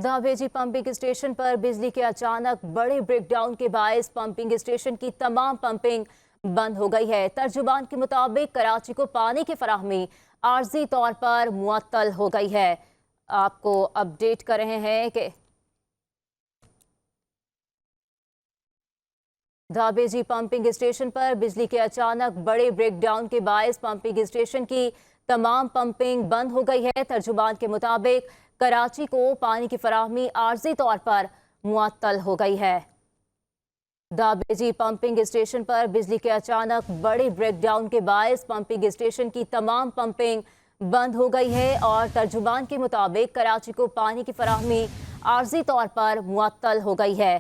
धाबेजी pumping station पर बिजली के अचानक बड़े ब्रेकडाउन के बायस पंपिंग स्टेशन की तमाम पंपिंग बंद हो गई है। तर्जुमान के मुताबिक कराची को पानी की फराहमी आर्जी तौर पर मुअत्तल हो गई है। आपको अपडेट कर रहे हैं कि धाबेजी पंपिंग स्टेशन पर बिजली के अचानक बड़े ब्रेकडाउन के बायस पंपिंग स्टेशन की तमाम पंपिंग बंद हो गई है। तर्जुमान के मुताबिक कराची को पानी की फराहमी आर्जी तौर पर मुअत्तल हो गई है। धाबेजी पंपिंग स्टेशन पर बिजली के अचानक बड़े ब्रेकडाउन के बायस पंपिंग स्टेशन की तमाम पंपिंग बंद हो गई है और तर्जुमान के मुताबिक कराची को पानी की फराहमी आर्जी तौर पर मुअत्तल हो गई है।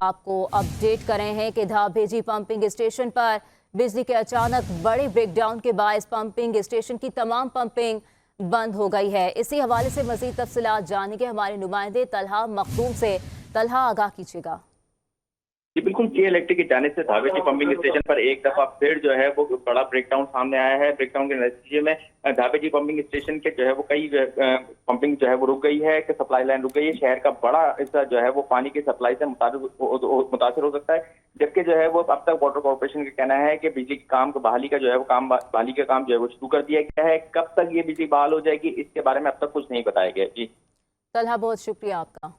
आपको अपडेट कर रहे हैं कि धाबेजी पंपिंग स्टेशन पर बिजली के अचानक बड़े ब्रेकडाउन के बायस पंपिंग स्टेशन की तमाम पंपिंग बंद हो गई है। इसी हवाले से मजीद तफसीलात जानेंगे हमारे नुमाइंदे तलहा मखदूम से। तलहा, आगाह कीजिएगा। जी बिल्कुल, के इलेक्ट्रिक की जानिब से धाबेजी पंपिंग स्टेशन पर एक दफा फिर जो है वो बड़ा ब्रेकडाउन सामने आया है। ब्रेकडाउन के नतीजे में धाबेजी पंपिंग स्टेशन के जो है वो कई पंपिंग जो है वो रुक गई है कि सप्लाई लाइन रुक गई है। शहर का बड़ा हिस्सा जो है वो पानी की सप्लाई से मुतासर हो सकता है, जबकि जो है वो अब तक वाटर कॉर्पोरेशन का कहना है कि बिजली काम को बहाली का जो है वो काम बहाली का काम जो है वो शुरू कर दिया गया है। कब तक ये बिजली बहाल हो जाएगी इसके बारे में अब तक कुछ नहीं बताया गया। जी तलहा, बहुत शुक्रिया आपका।